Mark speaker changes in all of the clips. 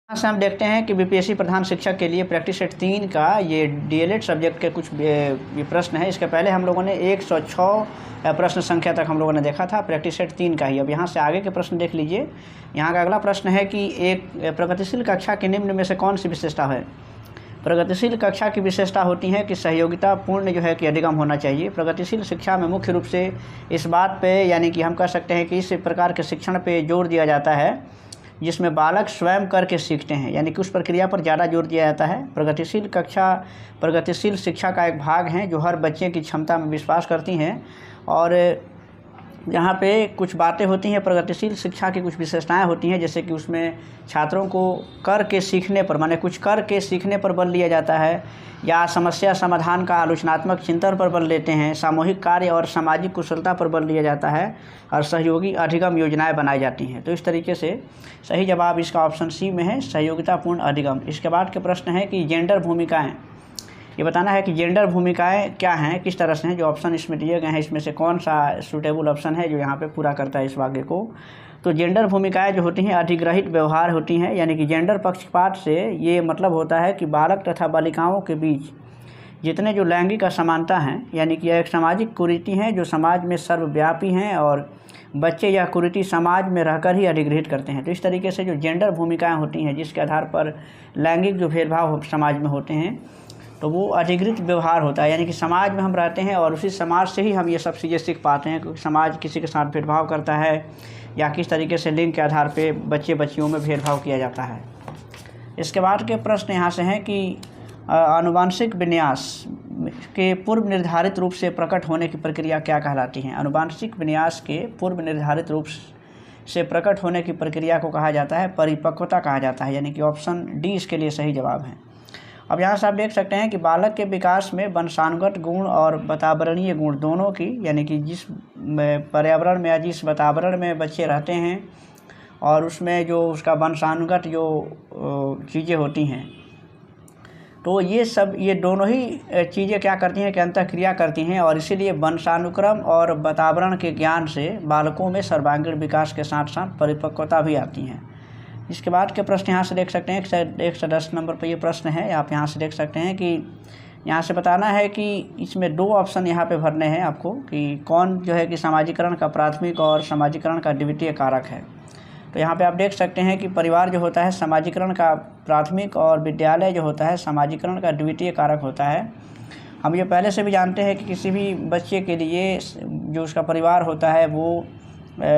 Speaker 1: यहाँ से हम देखते हैं कि बीपीएससी प्रधान शिक्षक के लिए प्रैक्टिस सेट 3 का ये डीएलएड सब्जेक्ट के कुछ ये प्रश्न है। इसके पहले हम लोगों ने 106 प्रश्न संख्या तक हम लोगों ने देखा था, प्रैक्टिस सेट 3 का ही। अब यहाँ से आगे के प्रश्न देख लीजिए। यहाँ का अगला प्रश्न है कि एक प्रगतिशील कक्षा के निम्न में से कौन सी विशेषता है। प्रगतिशील कक्षा की विशेषता होती है कि सहयोगिता पूर्ण जो है कि अधिगम होना चाहिए। प्रगतिशील शिक्षा में मुख्य रूप से इस बात पे यानी कि हम कह सकते हैं कि इस प्रकार के शिक्षण पे जोर दिया जाता है जिसमें बालक स्वयं करके सीखते हैं, यानी कि उस प्रक्रिया पर ज़्यादा जोर दिया जाता है। प्रगतिशील कक्षा प्रगतिशील शिक्षा का एक भाग है जो हर बच्चे की क्षमता में विश्वास करती हैं। और यहाँ पे कुछ बातें होती हैं, प्रगतिशील शिक्षा की कुछ विशेषताएं होती हैं, जैसे कि उसमें छात्रों को करके सीखने पर माने कुछ करके सीखने पर बल दिया जाता है, या समस्या समाधान का आलोचनात्मक चिंतन पर बल देते हैं, सामूहिक कार्य और सामाजिक कुशलता पर बल दिया जाता है, और सहयोगी अधिगम योजनाएं बनाई जाती हैं। तो इस तरीके से सही जवाब इसका ऑप्शन सी में है, सहयोगितापूर्ण अधिगम। इसके बाद के प्रश्न है कि जेंडर भूमिकाएँ, ये बताना है कि जेंडर भूमिकाएं क्या हैं, किस तरह से हैं। जो ऑप्शन इसमें दिए गए हैं इसमें से कौन सा सूटेबल ऑप्शन है जो यहाँ पे पूरा करता है इस वाक्य को। तो जेंडर भूमिकाएं जो होती हैं अधिग्रहित व्यवहार होती हैं, यानी कि जेंडर पक्षपात से ये मतलब होता है कि बालक तथा बालिकाओं के बीच जितने जो लैंगिक असमानता हैं, यानी कि यह एक सामाजिक कुरीति हैं जो समाज में सर्वव्यापी हैं और बच्चे यह कुरीति समाज में रहकर ही अधिग्रहित करते हैं। तो इस तरीके से जो जेंडर भूमिकाएँ होती हैं जिसके आधार पर लैंगिक जो भेदभाव समाज में होते हैं तो वो अधिग्रहित व्यवहार होता है, यानी कि समाज में हम रहते हैं और उसी समाज से ही हम ये सब चीज़ें सीख पाते हैं, क्योंकि समाज किसी के साथ भेदभाव करता है या किस तरीके से लिंग के आधार पे बच्चे बच्चियों में भेदभाव किया जाता है। इसके बाद के प्रश्न यहाँ से हैं कि आनुवांशिक विन्यास के पूर्व निर्धारित रूप से प्रकट होने की प्रक्रिया क्या कहलाती है। आनुवांशिक विन्यास के पूर्व निर्धारित रूप से प्रकट होने की प्रक्रिया को कहा जाता है परिपक्वता कहा जाता है, यानी कि ऑप्शन डी इसके लिए सही जवाब है। अब यहाँ से आप देख सकते हैं कि बालक के विकास में वंशानुगत गुण और वातावरणीय गुण दोनों की, यानी कि जिस पर्यावरण में या जिस वातावरण में बच्चे रहते हैं और उसमें जो उसका वंशानुगत जो चीज़ें होती हैं, तो ये दोनों ही चीज़ें क्या करती हैं कि अंतःक्रिया करती हैं, और इसीलिए वंशानुक्रम और वातावरण के ज्ञान से बालकों में सर्वांगीण विकास के साथ साथ परिपक्वता भी आती हैं। इसके बाद के प्रश्न यहाँ से देख सकते हैं 110 नंबर पर ये प्रश्न है। आप यहाँ से देख सकते हैं कि यहाँ से बताना है कि इसमें 2 ऑप्शन यहाँ पे भरने हैं आपको कि कौन जो है कि समाजीकरण का प्राथमिक और समाजीकरण का द्वितीय कारक है। तो यहाँ पे आप देख सकते हैं कि परिवार जो होता है समाजीकरण का प्राथमिक और विद्यालय जो होता है समाजीकरण का द्वितीय कारक होता है। हम ये पहले से भी जानते हैं कि किसी भी बच्चे के लिए जो उसका परिवार होता है वो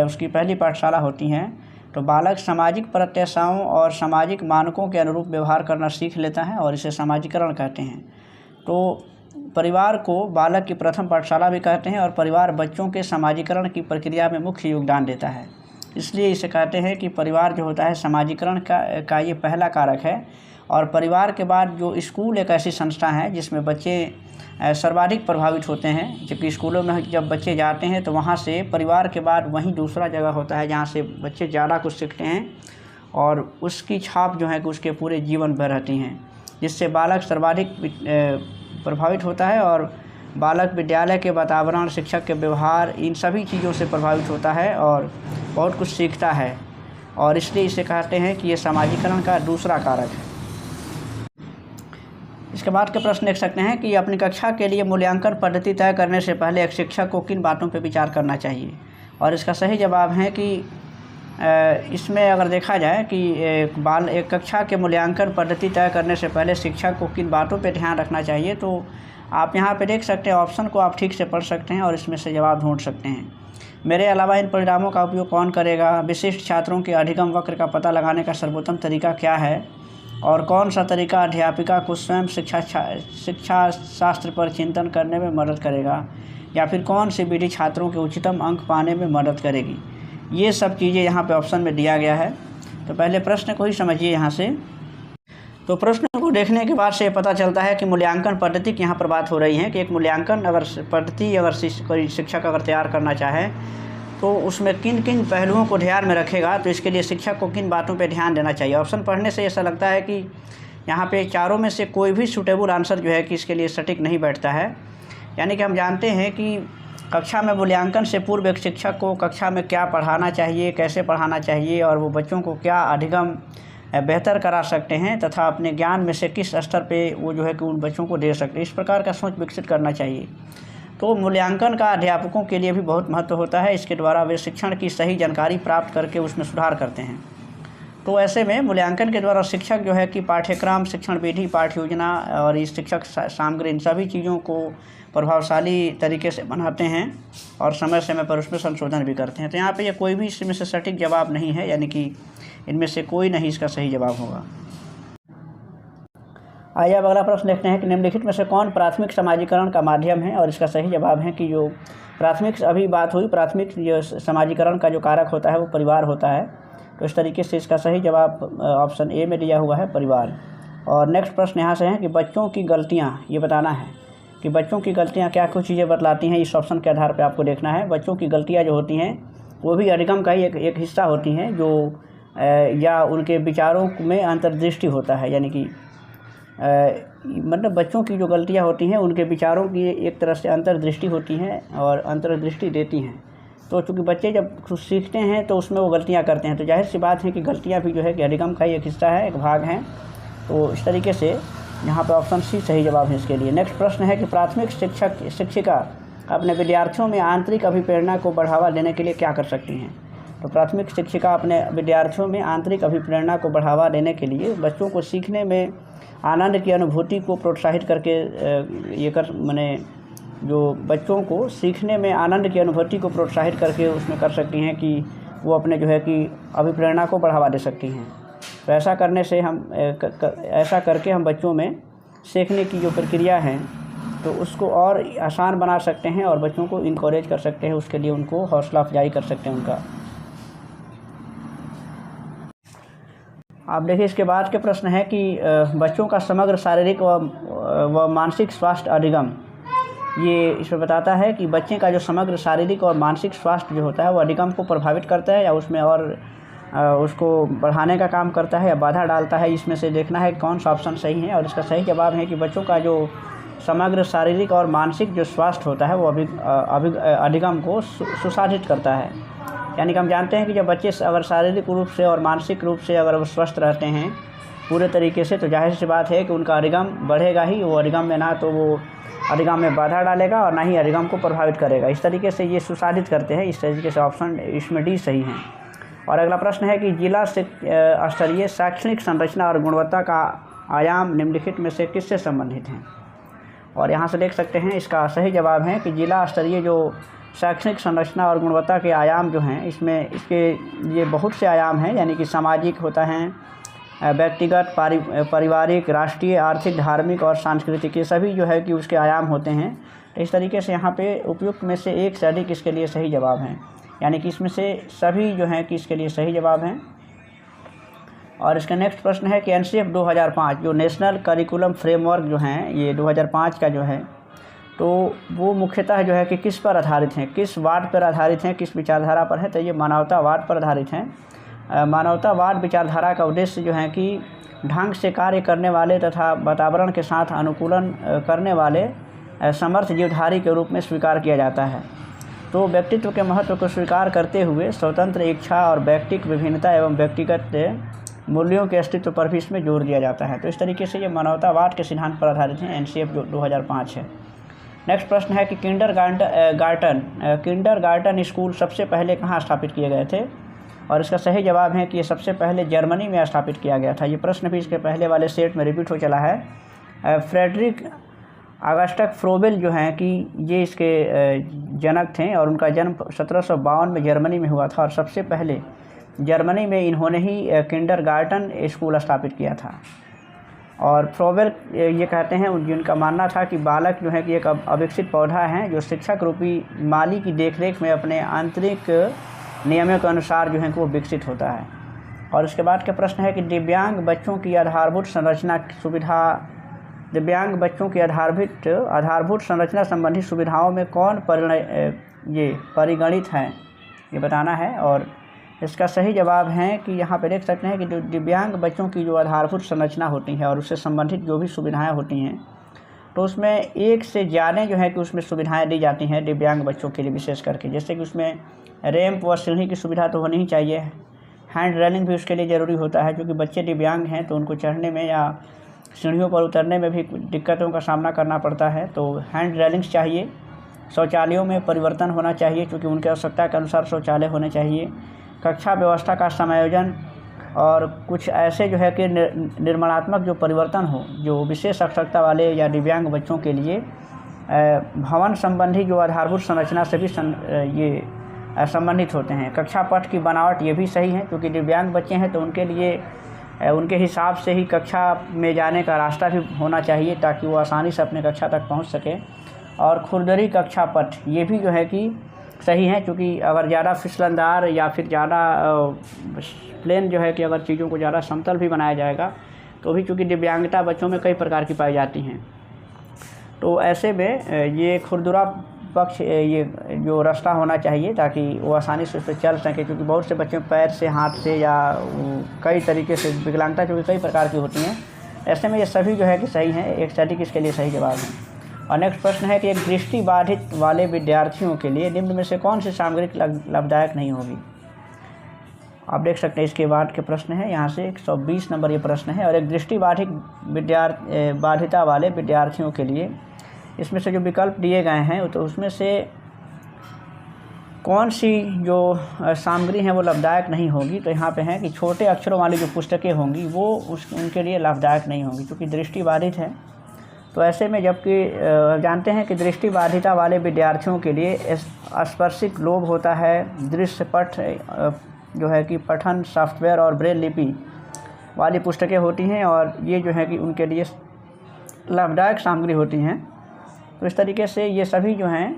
Speaker 1: उसकी पहली पाठशाला होती हैं। तो बालक सामाजिक प्रत्याशाओं और सामाजिक मानकों के अनुरूप व्यवहार करना सीख लेता है और इसे समाजीकरण कहते हैं। तो परिवार को बालक की प्रथम पाठशाला भी कहते हैं और परिवार बच्चों के समाजीकरण की प्रक्रिया में मुख्य योगदान देता है, इसलिए इसे कहते हैं कि परिवार जो होता है समाजीकरण का ये पहला कारक है। और परिवार के बाद जो स्कूल एक ऐसी संस्था है जिसमें बच्चे सर्वाधिक प्रभावित होते हैं, जबकि स्कूलों में जब बच्चे जाते हैं तो वहाँ से परिवार के बाद वहीं दूसरा जगह होता है जहाँ से बच्चे ज़्यादा कुछ सीखते हैं और उसकी छाप जो है कि उसके पूरे जीवन भर रहती हैं, जिससे बालक सर्वाधिक प्रभावित होता है और बालक विद्यालय के वातावरण, शिक्षक के व्यवहार, इन सभी चीज़ों से प्रभावित होता है और बहुत कुछ सीखता है, और इसलिए इसे कहते हैं कि ये समाजीकरण का दूसरा कारक है। इसके बाद के प्रश्न देख सकते हैं कि अपनी कक्षा के लिए मूल्यांकन पद्धति तय करने से पहले एक शिक्षक को किन बातों पर विचार करना चाहिए, और इसका सही जवाब है कि इसमें अगर देखा जाए कि एक कक्षा के मूल्यांकन पद्धति तय करने से पहले शिक्षक को किन बातों पर ध्यान रखना चाहिए, तो आप यहाँ पे देख सकते हैं ऑप्शन को आप ठीक से पढ़ सकते हैं और इसमें से जवाब ढूंढ सकते हैं। मेरे अलावा इन परिणामों का उपयोग कौन करेगा, विशिष्ट छात्रों के अधिगम वक्र का पता लगाने का सर्वोत्तम तरीका क्या है, और कौन सा तरीका अध्यापिका को स्वयं शिक्षा शास्त्र पर चिंतन करने में मदद करेगा, या फिर कौन सी विधि छात्रों के उच्चतम अंक पाने में मदद करेगी। ये सब चीज़ें यहाँ पे ऑप्शन में दिया गया है। तो पहले प्रश्न को ही समझिए यहाँ से। तो प्रश्न को देखने के बाद से पता चलता है कि मूल्यांकन पद्धति की यहाँ पर बात हो रही है कि एक मूल्यांकन पद्धति अगर कोई शिक्षक अगर तैयार करना चाहे तो उसमें किन किन पहलुओं को ध्यान में रखेगा, तो इसके लिए शिक्षक को किन बातों पे ध्यान देना चाहिए। ऑप्शन पढ़ने से ऐसा लगता है कि यहाँ पे चारों में से कोई भी सूटेबल आंसर जो है कि इसके लिए सटीक नहीं बैठता है। यानी कि हम जानते हैं कि कक्षा में मूल्यांकन से पूर्व एक शिक्षक को कक्षा में क्या पढ़ाना चाहिए, कैसे पढ़ाना चाहिए और वो बच्चों को क्या अधिगम बेहतर करा सकते हैं तथा अपने ज्ञान में से किस स्तर पे वो जो है कि उन बच्चों को दे सकते हैं, इस प्रकार का सोच विकसित करना चाहिए। तो मूल्यांकन का अध्यापकों के लिए भी बहुत महत्व होता है। इसके द्वारा वे शिक्षण की सही जानकारी प्राप्त करके उसमें सुधार करते हैं। तो ऐसे में मूल्यांकन के द्वारा शिक्षक जो है कि पाठ्यक्रम, शिक्षण विधि, पाठ्य योजना और इस शिक्षक सामग्री, इन सभी चीज़ों को प्रभावशाली तरीके से बनाते हैं और समय समय पर उसमें संशोधन भी करते हैं। तो यहाँ पे ये कोई भी इसमें से सटीक जवाब नहीं है, यानी कि इनमें से कोई नहीं इसका सही जवाब होगा। आइए अब अगला प्रश्न देखते हैं कि निम्नलिखित में से कौन प्राथमिक समाजीकरण का माध्यम है, और इसका सही जवाब है कि जो प्राथमिक, अभी बात हुई प्राथमिक जो समाजीकरण का जो कारक होता है वो परिवार होता है। तो इस तरीके से इसका सही जवाब ऑप्शन ए में दिया हुआ है, परिवार। और नेक्स्ट प्रश्न यहाँ से है कि बच्चों की गलतियाँ, ये बताना है कि बच्चों की गलतियाँ क्या कुछ चीज़ें बतलाती हैं। इस ऑप्शन के आधार पर आपको देखना है। बच्चों की गलतियाँ जो होती हैं वो भी अधिगम का ही एक हिस्सा होती हैं, जो या उनके विचारों में अंतर्दृष्टि होता है, यानी कि मतलब बच्चों की जो गलतियाँ होती हैं उनके विचारों की एक तरह से अंतर्दृष्टि होती हैं और अंतर्दृष्टि देती हैं। तो चूँकि बच्चे जब कुछ सीखते हैं तो उसमें वो गलतियाँ करते हैं, तो जाहिर सी बात है कि गलतियाँ भी जो है कि अधिगम का ही एक हिस्सा है, एक भाग है। तो इस तरीके से यहाँ पर ऑप्शन सी सही जवाब है इसके लिए। नेक्स्ट प्रश्न है कि प्राथमिक शिक्षिका अपने विद्यार्थियों में आंतरिक अभिप्रेरणा को बढ़ावा देने के लिए क्या कर सकती हैं। तो प्राथमिक शिक्षिका अपने विद्यार्थियों में आंतरिक अभिप्रेरणा को बढ़ावा देने के लिए बच्चों को सीखने में आनंद की अनुभूति को प्रोत्साहित करके माने जो बच्चों को सीखने में आनंद की अनुभूति को प्रोत्साहित करके उसमें कर सकती हैं कि वो अपने जो है कि अभिप्रेरणा को बढ़ावा दे सकती हैं। तो ऐसा करने से ऐसा करके हम बच्चों में सीखने की जो प्रक्रिया है तो उसको और आसान बना सकते हैं और बच्चों को इनकरेज कर सकते हैं, उसके लिए उनको हौसला अफजाई कर सकते हैं उनका। आप देखिए इसके बाद के प्रश्न है कि बच्चों का समग्र शारीरिक व मानसिक स्वास्थ्य अधिगम, ये इसमें बताता है कि बच्चे का जो समग्र शारीरिक और मानसिक स्वास्थ्य जो होता है वो अधिगम को प्रभावित करता है या उसमें और उसको बढ़ाने का काम करता है या बाधा डालता है। इसमें से देखना है कौन सा ऑप्शन सही है, और इसका सही जवाब है कि बच्चों का जो समग्र शारीरिक और मानसिक जो स्वास्थ्य होता है वो अधिगम को सुसाधित करता है। यानी कि हम जानते हैं कि जब बच्चे अगर शारीरिक रूप से और मानसिक रूप से अगर वो स्वस्थ रहते हैं पूरे तरीके से, तो जाहिर सी बात है कि उनका अधिगम बढ़ेगा ही। वो अधिगम में ना तो वो अधिगम में बाधा डालेगा और ना ही अधिगम को प्रभावित करेगा। इस तरीके से ये सुसाधित करते हैं। इस तरीके से ऑप्शन इसमें डी सही है। और अगला प्रश्न है कि जिला स्तरीय शैक्षणिक संरचना और गुणवत्ता का आयाम निम्नलिखित में से किससे संबंधित हैं। और यहाँ से देख सकते हैं इसका सही जवाब है कि जिला स्तरीय जो शैक्षणिक संरचना और गुणवत्ता के आयाम जो हैं इसमें ये बहुत से आयाम हैं, यानी कि सामाजिक होता है, व्यक्तिगत, पारिवारिक, राष्ट्रीय, आर्थिक, धार्मिक और सांस्कृतिक, ये सभी जो है कि उसके आयाम होते हैं। तो इस तरीके से यहाँ पे उपयुक्त में से एक से अधिक इसके लिए सही जवाब हैं, यानी कि इसमें से सभी जो हैं कि इसके लिए सही जवाब हैं। और इसका नेक्स्ट प्रश्न है कि NCF 2005 जो नेशनल करिकुलम फ्रेमवर्क जो हैं ये 2005 का जो है तो वो मुख्यतः जो है कि किस पर आधारित हैं, किस वाद पर आधारित हैं, किस विचारधारा पर है। तो ये मानवतावाद पर आधारित हैं। मानवतावाद विचारधारा का उद्देश्य जो है कि ढंग से कार्य करने वाले तथा वातावरण के साथ अनुकूलन करने वाले समर्थ जीवधारी के रूप में स्वीकार किया जाता है। तो व्यक्तित्व के महत्व को स्वीकार करते हुए स्वतंत्र इच्छा और व्यक्तिक विभिन्नता एवं व्यक्तिगत मूल्यों के अस्तित्व पर भी इसमें जोर दिया जाता है। तो इस तरीके से ये मानवतावाद के सिद्धांत पर आधारित है। NCF जो 2005 है। नेक्स्ट प्रश्न है कि किंडरगार्टन स्कूल सबसे पहले कहाँ स्थापित किए गए थे। और इसका सही जवाब है कि ये सबसे पहले जर्मनी में स्थापित किया गया था। ये प्रश्न भी इसके पहले वाले सेट में रिपीट हो चला है। फ्रेडरिक ऑगस्टस फ्रोबेल जो हैं कि ये इसके जनक थे और उनका जन्म 1752 में जर्मनी में हुआ था और सबसे पहले जर्मनी में इन्होंने ही किंडरगार्टन स्कूल स्थापित किया था। और फ्रोबेल ये कहते हैं, जिनका मानना था कि बालक जो है कि एक अविकसित पौधा है जो शिक्षक रूपी माली की देखरेख में अपने आंतरिक नियमों के अनुसार जो है कि वो विकसित होता है। और इसके बाद का प्रश्न है कि दिव्यांग बच्चों की आधारभूत संरचना संबंधी सुविधाओं में कौन परिगणित हैं, ये बताना है। और इसका सही जवाब है कि यहाँ पे देख सकते हैं कि जो दिव्यांग बच्चों की जो आधारभूत संरचना होती है और उससे संबंधित जो भी सुविधाएं होती हैं तो उसमें एक से ज़्यादा जो है कि उसमें सुविधाएं दी जाती हैं दिव्यांग बच्चों के लिए विशेष करके। जैसे कि उसमें रैंप व सीढ़ी की सुविधा तो होनी ही चाहिए, हैंड रेलिंग भी उसके लिए ज़रूरी होता है, क्योंकि बच्चे दिव्यांग हैं तो उनको चढ़ने में या सीढ़ियों पर उतरने में भी दिक्कतों का सामना करना पड़ता है। तो हैंड रेलिंग्स चाहिए। शौचालयों में परिवर्तन होना चाहिए, क्योंकि उनकी आवश्यकता के अनुसार शौचालय होने चाहिए। कक्षा व्यवस्था का समायोजन और कुछ ऐसे जो है कि निर्माणात्मक जो परिवर्तन हो, जो विशेष आवश्यकता वाले या दिव्यांग बच्चों के लिए भवन संबंधी जो आधारभूत संरचना से भी ये संबंधित होते हैं। कक्षा पथ की बनावट ये भी सही है, क्योंकि दिव्यांग बच्चे हैं तो उनके लिए उनके हिसाब से ही कक्षा में जाने का रास्ता भी होना चाहिए, ताकि वो आसानी से अपने कक्षा तक पहुंच सके। और खुरदरी कक्षा पथ ये भी जो है कि सही है, क्योंकि अगर ज़्यादा फिसलनदार या फिर ज़्यादा प्लेन जो है कि अगर चीज़ों को ज़्यादा समतल भी बनाया जाएगा तो भी, चूँकि दिव्यांगता बच्चों में कई प्रकार की पाई जाती हैं, तो ऐसे में ये खुरदुरा पक्ष ये जो रास्ता होना चाहिए ताकि वो आसानी से उस पर चल सके, क्योंकि बहुत से बच्चे पैर से, हाथ से या कई तरीके से विकलांगता जो कई प्रकार की होती हैं। ऐसे में ये सभी जो है कि सही हैं, एक स्टैटिक इसके लिए सही जवाब है। और नेक्स्ट प्रश्न है कि एक दृष्टि बाधित वाले विद्यार्थियों के लिए निम्न में से कौन सी सामग्री लाभदायक नहीं होगी। आप देख सकते हैं इसके बाद के प्रश्न है, यहाँ से 120 नंबर ये प्रश्न है। और एक दृष्टि बाधिता वाले विद्यार्थियों के लिए इसमें से जो विकल्प दिए गए हैं तो उसमें से कौन सी जो सामग्री हैं वो लाभदायक नहीं होगी। तो यहाँ पे है कि छोटे अक्षरों वाली जो पुस्तकें होंगी वो उनके लिए लाभदायक नहीं होंगी, क्योंकि दृष्टि बाधित है। तो ऐसे में जबकि जानते हैं कि दृष्टि बाधिता वाले विद्यार्थियों के लिए स्पर्शिक लोभ होता है, दृश्य पठ जो है कि पठन सॉफ्टवेयर और ब्रेल लिपि वाली पुस्तकें होती हैं, और ये जो है कि उनके लिए लाभदायक सामग्री होती हैं। तो इस तरीके से ये सभी जो हैं,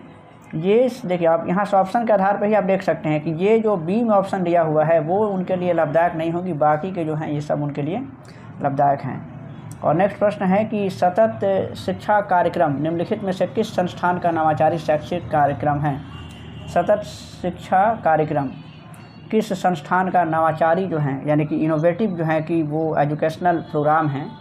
Speaker 1: ये देखिए आप यहाँ से ऑप्शन के आधार पर ही आप देख सकते हैं कि ये जो बी में ऑप्शन दिया हुआ है वो उनके लिए लाभदायक नहीं होगी, बाकी के जो हैं ये सब उनके लिए लाभदायक हैं। और नेक्स्ट प्रश्न है कि सतत शिक्षा कार्यक्रम निम्नलिखित में से किस संस्थान का नवाचारी शैक्षिक कार्यक्रम है। सतत शिक्षा कार्यक्रम किस संस्थान का नवाचारी जो है यानी कि इनोवेटिव जो है कि वो एजुकेशनल प्रोग्राम हैं,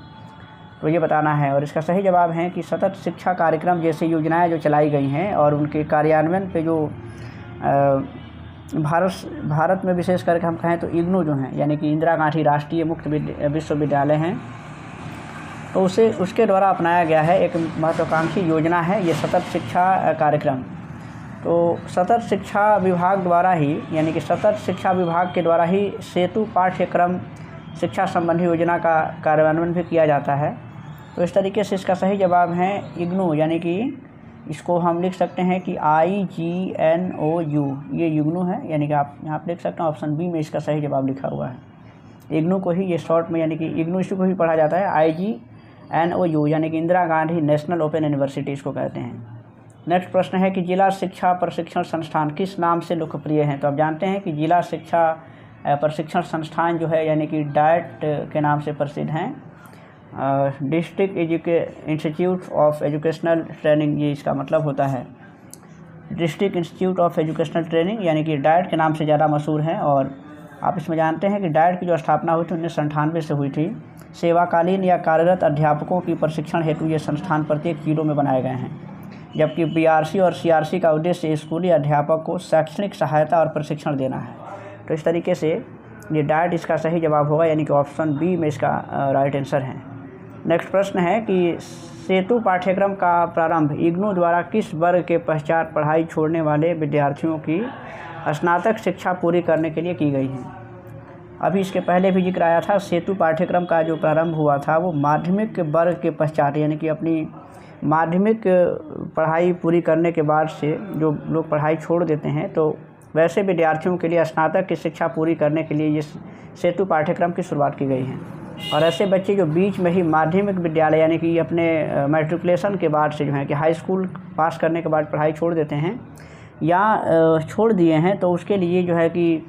Speaker 1: तो ये बताना है। और इसका सही जवाब है कि सतत शिक्षा कार्यक्रम जैसी योजनाएं जो चलाई गई हैं और उनके कार्यान्वयन पे जो भारत में विशेष करके हम कहें तो इग्नू जो हैं यानी कि इंदिरा गांधी राष्ट्रीय मुक्त विश्वविद्यालय हैं, तो उसके द्वारा अपनाया गया है एक महत्वाकांक्षी योजना है ये सतत शिक्षा कार्यक्रम। तो सतत शिक्षा विभाग द्वारा ही यानी कि सतत शिक्षा विभाग के द्वारा ही सेतु पाठ्यक्रम शिक्षा संबंधी योजना का कार्यान्वयन भी किया जाता है। तो इस तरीके से इसका सही जवाब है इग्नू, यानी कि इसको हम लिख सकते हैं कि IGNOU, ये इग्नू है, यानी कि आप यहाँ पर देख सकते हैं ऑप्शन बी में इसका सही जवाब लिखा हुआ है। इग्नू को ही ये शॉर्ट में यानी कि इग्नू इसी को ही पढ़ा जाता है, IGNOU यानी कि Indira Gandhi national open university इसको कहते हैं। नेक्स्ट प्रश्न है कि जिला शिक्षा प्रशिक्षण संस्थान किस नाम से लोकप्रिय हैं। तो आप जानते हैं कि जिला शिक्षा प्रशिक्षण संस्थान जो है यानी कि डाइट के नाम से प्रसिद्ध हैं। District institute of educational training, ये इसका मतलब होता है district institute of educational training, यानी कि डाइट के नाम से ज़्यादा मशहूर है। और आप इसमें जानते हैं कि डाइट की जो स्थापना हुई थी 1998 से हुई थी। सेवाकालीन या कार्यरत अध्यापकों की प्रशिक्षण हेतु ये संस्थान प्रत्येक जिलों में बनाए गए हैं, जबकि BRC और CRC का उद्देश्य स्कूली अध्यापक को शैक्षणिक सहायता और प्रशिक्षण देना है। तो इस तरीके से ये डाइट इसका सही जवाब होगा, यानी कि ऑप्शन बी में इसका राइट आंसर है। नेक्स्ट प्रश्न है कि सेतु पाठ्यक्रम का प्रारंभ इग्नू द्वारा किस वर्ग के पश्चात पढ़ाई छोड़ने वाले विद्यार्थियों की स्नातक शिक्षा पूरी करने के लिए की गई है। अभी इसके पहले भी जिक्र आया था, सेतु पाठ्यक्रम का जो प्रारंभ हुआ था वो माध्यमिक वर्ग के पश्चात, यानी कि अपनी माध्यमिक पढ़ाई पूरी करने के बाद से जो लोग पढ़ाई छोड़ देते हैं, तो वैसे विद्यार्थियों के लिए स्नातक की शिक्षा पूरी करने के लिए ये सेतु पाठ्यक्रम की शुरुआत की गई है। और ऐसे बच्चे जो बीच में ही माध्यमिक विद्यालय यानी कि अपने मैट्रिकुलेशन के बाद से जो है कि हाई स्कूल पास करने के बाद पढ़ाई छोड़ देते हैं या छोड़ दिए हैं, तो उसके लिए जो है कि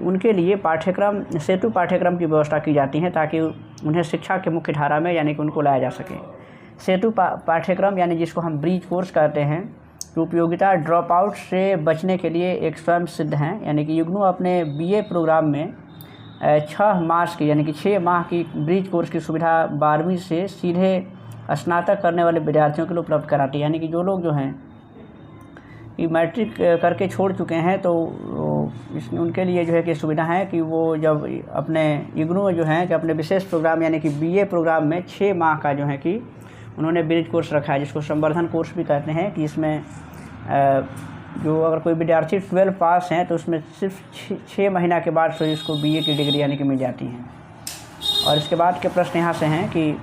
Speaker 1: उनके लिए पाठ्यक्रम सेतु पाठ्यक्रम की व्यवस्था की जाती है ताकि उन्हें शिक्षा के मुख्य धारा में यानी कि उनको लाया जा सके। सेतु पाठ्यक्रम यानी जिसको हम ब्रिज कोर्स कहते हैं, की उपयोगिता ड्रॉप आउट से बचने के लिए एक स्वयं सिद्ध हैं, यानी कि इग्नू अपने BA प्रोग्राम में 6 मास की यानी कि 6 माह की ब्रिज कोर्स की सुविधा 12वीं से सीधे स्नातक करने वाले विद्यार्थियों के लिए उपलब्ध कराती है। यानी कि जो लोग जो हैं कि मैट्रिक करके छोड़ चुके हैं तो उनके लिए जो है कि सुविधा है कि वो जब अपने इग्नू में जो है कि अपने विशेष प्रोग्राम यानी कि बीए प्रोग्राम में 6 माह का जो है कि उन्होंने ब्रिज कोर्स रखा है, जिसको संवर्धन कोर्स भी कहते हैं, कि इसमें जो अगर कोई विद्यार्थी 12 पास हैं तो उसमें सिर्फ 6 महीना के बाद फिर इसको बीए की डिग्री यानी कि मिल जाती है। और इसके बाद के प्रश्न यहाँ से हैं कि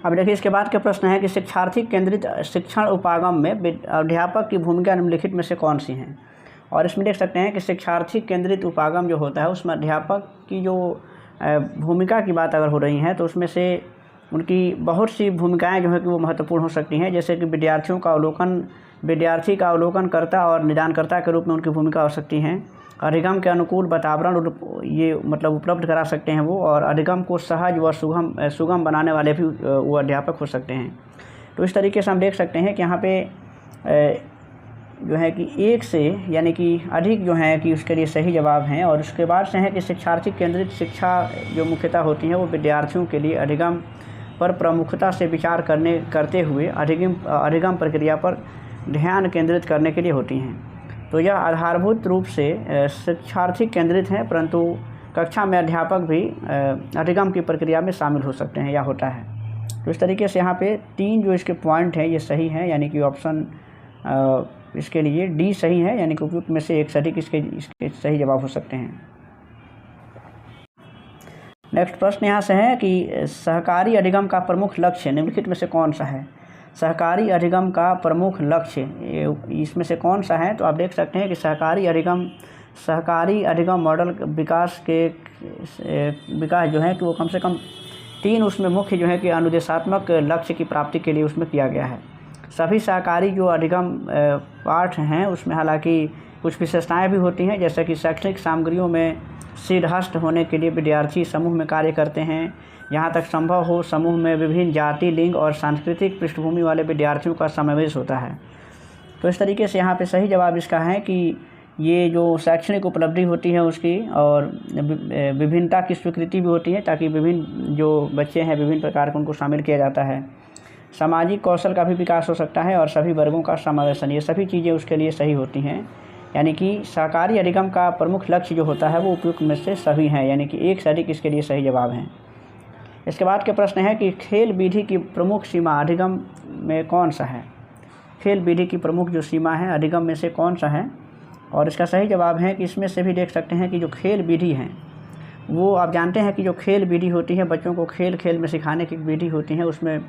Speaker 1: अब देखिए इसके बाद के प्रश्न है कि शिक्षार्थी केंद्रित शिक्षण उपागम में अध्यापक की भूमिका निम्नलिखित में से कौन सी हैं। और इसमें देख सकते हैं कि शिक्षार्थी केंद्रित उपागम जो होता है उसमें अध्यापक की जो भूमिका की बात अगर हो रही है तो उसमें से उनकी बहुत सी भूमिकाएं जो है कि वो महत्वपूर्ण हो सकती हैं, जैसे कि विद्यार्थी का अवलोकनकर्ता और निदानकर्ता के रूप में उनकी भूमिका हो सकती हैं। अधिगम के अनुकूल वातावरण ये मतलब उपलब्ध करा सकते हैं वो, और अधिगम को सहज व सुगम बनाने वाले भी वो अध्यापक हो सकते हैं। तो इस तरीके से हम देख सकते हैं कि यहाँ पे जो है कि एक से यानी कि अधिक जो है कि उसके लिए सही जवाब हैं। और उसके बाद से है कि शिक्षार्थी केंद्रित शिक्षा जो मुख्यतः होती हैं वो विद्यार्थियों के लिए अधिगम पर प्रमुखता से विचार करते हुए अधिगम प्रक्रिया पर ध्यान केंद्रित करने के लिए होती हैं। तो यह आधारभूत रूप से शिक्षार्थी केंद्रित हैं, परंतु कक्षा में अध्यापक भी अधिगम की प्रक्रिया में शामिल हो सकते हैं या होता है। तो इस तरीके से यहाँ पे 3 जो इसके पॉइंट हैं ये सही हैं, यानी कि ऑप्शन इसके लिए डी सही है, यानी कि उपयुक्त में से एक सटीक इसके सही जवाब हो सकते हैं। नेक्स्ट प्रश्न यहाँ से है कि सहकारी अधिगम का प्रमुख लक्ष्य निम्नलिखित में से कौन सा है। सहकारी अधिगम का प्रमुख लक्ष्य इसमें से कौन सा है। तो आप देख सकते हैं कि सहकारी अधिगम मॉडल विकास जो है कि वो कम से कम 3 उसमें मुख्य जो है कि अनुदेशात्मक लक्ष्य की प्राप्ति के लिए उसमें किया गया है। सभी सहकारी जो अधिगम पाठ हैं उसमें हालांकि कुछ विशेषताएं भी होती हैं, जैसे कि शैक्षणिक सामग्रियों में सिद्धहस्त होने के लिए विद्यार्थी समूह में कार्य करते हैं। यहाँ तक संभव हो समूह में विभिन्न जाति, लिंग और सांस्कृतिक पृष्ठभूमि वाले विद्यार्थियों का समावेश होता है। तो इस तरीके से यहाँ पे सही जवाब इसका है कि ये जो शैक्षणिक उपलब्धि होती है उसकी और विभिन्नता की स्वीकृति भी होती है, ताकि विभिन्न जो बच्चे हैं विभिन्न प्रकार के उनको शामिल किया जाता है। सामाजिक कौशल का भी विकास हो सकता है और सभी वर्गों का समावेशन, ये सभी चीज़ें उसके लिए सही होती हैं। यानी कि सहकारी अधिगम का प्रमुख लक्ष्य जो होता है वो उपयुक्त में से सभी हैं, यानी कि एक सटीक इसके लिए सही जवाब हैं। इसके बाद के प्रश्न है कि खेल विधि की प्रमुख सीमा अधिगम में कौन सा है। खेल विधि की प्रमुख जो सीमा है अधिगम में से कौन सा है। और इसका सही जवाब है कि इसमें से भी देख सकते हैं कि जो खेल विधि हैं वो आप जानते हैं कि जो खेल विधि होती है बच्चों को खेल में सिखाने की विधि होती है, उसमें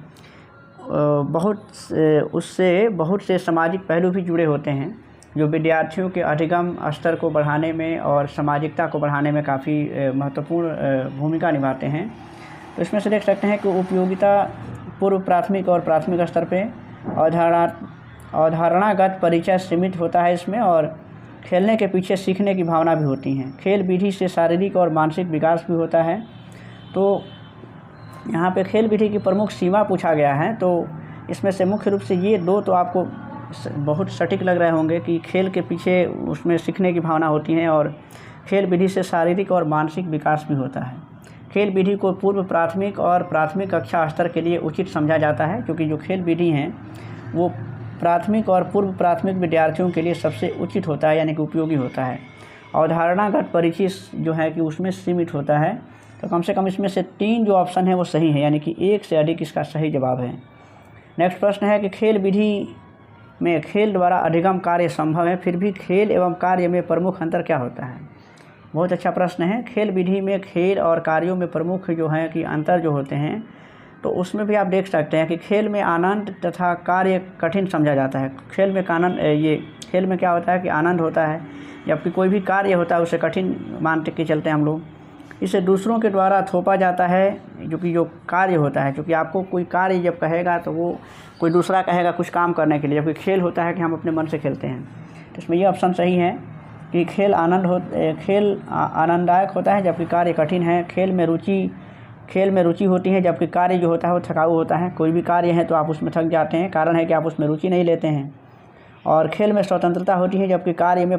Speaker 1: बहुत से सामाजिक पहलू भी जुड़े होते हैं जो विद्यार्थियों के अधिगम स्तर को बढ़ाने में और सामाजिकता को बढ़ाने में काफ़ी महत्वपूर्ण भूमिका निभाते हैं। तो इसमें से देख सकते हैं कि उपयोगिता पूर्व प्राथमिक और प्राथमिक स्तर पे अवधारणागत परिचय सीमित होता है इसमें, और खेलने के पीछे सीखने की भावना भी होती है। खेल विधि से शारीरिक और मानसिक विकास भी होता है। तो यहाँ पे खेल विधि की प्रमुख सीमा पूछा गया है, तो इसमें से मुख्य रूप से ये 2 तो आपको बहुत सटीक लग रहे होंगे कि खेल के पीछे उसमें सीखने की भावना होती है और खेल विधि से शारीरिक और मानसिक विकास भी होता है। खेल विधि को पूर्व प्राथमिक और प्राथमिक कक्षा स्तर के लिए उचित समझा जाता है, क्योंकि जो खेल विधि हैं वो प्राथमिक और पूर्व प्राथमिक विद्यार्थियों के लिए सबसे उचित होता है, यानी कि उपयोगी होता है। अवधारणागत परिचय जो है कि उसमें सीमित होता है। तो कम से कम इसमें से 3 जो ऑप्शन है वो सही है, यानी कि एक से अधिक इसका सही जवाब है। नेक्स्ट प्रश्न है कि खेल विधि में खेल द्वारा अधिगम कार्य संभव है, फिर भी खेल एवं कार्य में प्रमुख अंतर क्या होता है। बहुत अच्छा प्रश्न है। खेल विधि में खेल और कार्यों में प्रमुख जो है कि अंतर जो होते हैं, तो उसमें भी आप देख सकते हैं कि खेल में आनंद तथा कार्य कठिन समझा जाता है। खेल में खेल में क्या होता है कि आनंद होता है, जबकि कोई भी कार्य होता है उसे कठिन मानते के चलते हम लोग इसे दूसरों के द्वारा थोपा जाता है, जो कार्य होता है। क्योंकि आपको कोई कार्य जब कहेगा तो वो कोई दूसरा कहेगा कुछ काम करने के लिए, जबकि खेल होता है कि हम अपने मन से खेलते हैं। तो इसमें ये ऑप्शन सही है कि खेल आनंददायक होता है जबकि कार्य कठिन है। खेल में रुचि होती है जबकि कार्य जो होता है वो थकाऊ होता है। कोई भी कार्य है तो आप उसमें थक जाते हैं, कारण है कि आप उसमें रुचि नहीं लेते हैं। और खेल में स्वतंत्रता होती है जबकि कार्य में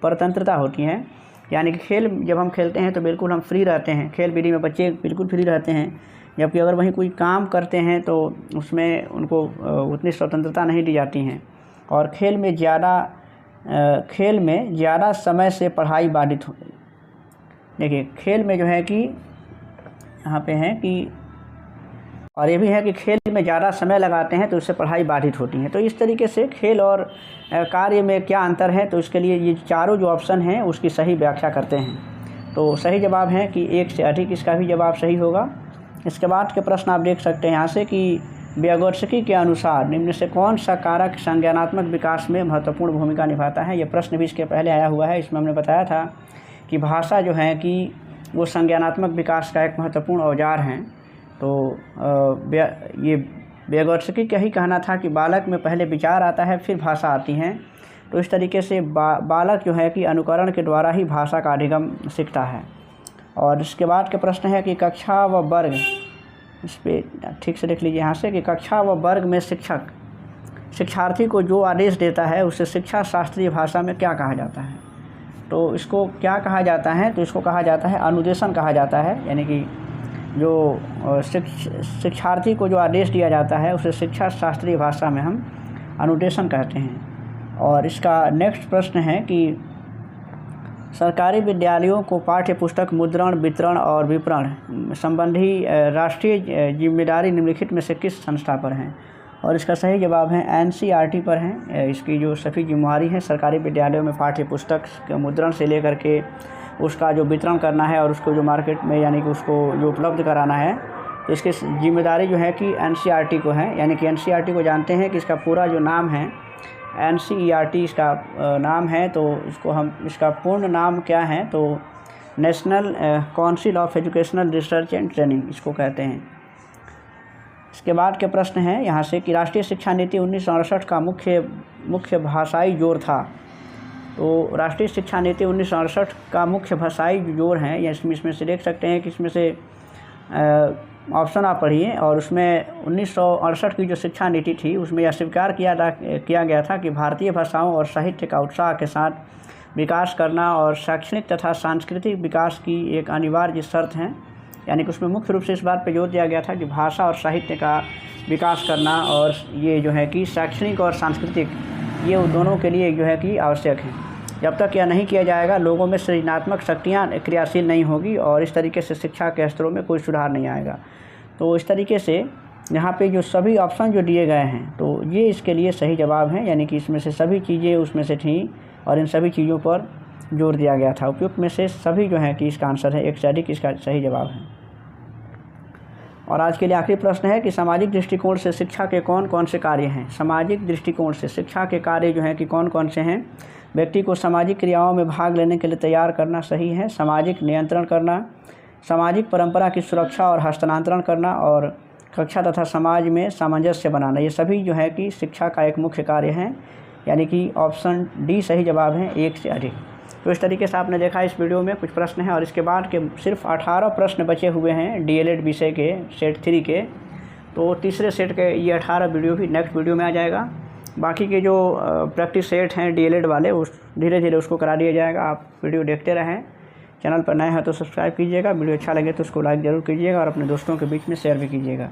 Speaker 1: परतंत्रता होती है। यानी कि खेल जब हम खेलते हैं तो बिल्कुल हम फ्री रहते हैं। खेल विधि में बच्चे बिल्कुल फ्री रहते हैं, जबकि अगर वहीं कोई काम करते हैं तो उसमें उनको उतनी स्वतंत्रता नहीं दी जाती हैं। और खेल में ज़्यादा खेल में ज़्यादा समय से पढ़ाई बाधित हो गई। देखिए खेल में जो है कि यहाँ पे है कि, और ये भी है कि खेल में ज़्यादा समय लगाते हैं तो उससे पढ़ाई बाधित होती है। तो इस तरीके से खेल और कार्य में क्या अंतर है, तो इसके लिए ये चारों जो ऑप्शन हैं उसकी सही व्याख्या करते हैं। तो सही जवाब है कि एक से अधिक, इसका भी जवाब सही होगा। इसके बाद के प्रश्न आप देख सकते हैं यहाँ से कि व्यागोत्स्की के अनुसार निम्न से कौन सा कारक संज्ञानात्मक विकास में महत्वपूर्ण भूमिका निभाता है। ये प्रश्न भी इसके पहले आया हुआ है। इसमें हमने बताया था कि भाषा जो है कि वो संज्ञानात्मक विकास का एक महत्वपूर्ण औजार है। तो ये व्यागोत्स्की का ही कहना था कि बालक में पहले विचार आता है फिर भाषा आती है। तो इस तरीके से बालक जो है कि अनुकरण के द्वारा ही भाषा का अधिगम सीखता है। और इसके बाद के प्रश्न है कि कक्षा व वर्ग, इस पर ठीक से देख लीजिए यहाँ से कि कक्षा व वर्ग में शिक्षक शिक्षार्थी को जो आदेश देता है उसे शिक्षा शास्त्रीय भाषा में क्या कहा जाता है। तो इसको क्या कहा जाता है, तो इसको कहा जाता है अनुदेशन कहा जाता है। यानी कि जो शिक्षार्थी को जो आदेश दिया जाता है उसे शिक्षा शास्त्रीय भाषा में हम अनुदेशन कहते हैं। और इसका नेक्स्ट प्रश्न है कि सरकारी विद्यालयों को पाठ्य पुस्तक मुद्रण, वितरण और विपणन संबंधी राष्ट्रीय जिम्मेदारी निम्नलिखित में से किस संस्था पर है। और इसका सही जवाब है NCERT पर है। इसकी जो सभी जिम्मेवारी है सरकारी विद्यालयों में पाठ्य पुस्तक के मुद्रण से लेकर के उसका जो वितरण करना है और उसको जो मार्केट में यानी कि उसको जो उपलब्ध कराना है, तो इसकी जिम्मेदारी जो है कि NCERT को है। यानी कि NCERT को जानते हैं कि इसका पूरा जो नाम है NCERT इसका नाम है। तो इसको हम, इसका पूर्ण नाम क्या है, तो national council of educational research and training इसको कहते हैं। इसके बाद के प्रश्न हैं यहाँ से कि राष्ट्रीय शिक्षा नीति 1968 का मुख्य भाषाई जोर था। तो राष्ट्रीय शिक्षा नीति 1968 का मुख्य भाषाई जोर है, या इसमें से देख सकते हैं कि इसमें से ऑप्शन आप पढ़िए। और उसमें 1968 की जो शिक्षा नीति थी उसमें यह स्वीकार किया गया था कि भारतीय भाषाओं और साहित्य का उत्साह के साथ विकास करना और शैक्षणिक तथा सांस्कृतिक विकास की एक अनिवार्य शर्त है। यानी कि उसमें मुख्य रूप से इस बात पर जोर दिया गया था कि भाषा और साहित्य का विकास करना और ये जो है कि शैक्षणिक और सांस्कृतिक, ये दोनों के लिए जो है कि आवश्यक है। जब तक यह नहीं किया जाएगा लोगों में सृजनात्मक शक्तियाँ क्रियाशील नहीं होगी और इस तरीके से शिक्षा के स्तरों में कोई सुधार नहीं आएगा। तो इस तरीके से यहाँ पे जो सभी ऑप्शन जो दिए गए हैं तो ये इसके लिए सही जवाब हैं। यानी कि इसमें से सभी चीज़ें उसमें से थीं और इन सभी चीज़ों पर जोर दिया गया था। उपयुक्त में से सभी जो है कि इसका आंसर है, एक से अधिक इसका सही जवाब है। और आज के लिए आखिरी प्रश्न है कि सामाजिक दृष्टिकोण से शिक्षा के कौन कौन से कार्य हैं। सामाजिक दृष्टिकोण से शिक्षा के कार्य जो हैं कि कौन कौन से हैं। व्यक्ति को सामाजिक क्रियाओं में भाग लेने के लिए तैयार करना, सही है। सामाजिक नियंत्रण करना, सामाजिक परंपरा की सुरक्षा और हस्तांतरण करना, और कक्षा तथा समाज में सामंजस्य बनाना, ये सभी जो है कि शिक्षा का एक मुख्य कार्य है। यानी कि ऑप्शन डी सही जवाब है, एक से अधिक। तो इस तरीके से आपने देखा इस वीडियो में कुछ प्रश्न हैं और इसके बाद के सिर्फ 18 प्रश्न बचे हुए हैं DLED विषय के सेट 3 के। तो तीसरे सेट के ये 18 वीडियो भी नेक्स्ट वीडियो में आ जाएगा। बाकी के जो प्रैक्टिस सेट हैं DLED वाले उस धीरे धीरे उसको करा दिया जाएगा। आप वीडियो देखते रहें। चैनल पर नए हैं तो सब्सक्राइब कीजिएगा। वीडियो अच्छा लगे तो उसको लाइक ज़रूर कीजिएगा और अपने दोस्तों के बीच में शेयर भी कीजिएगा।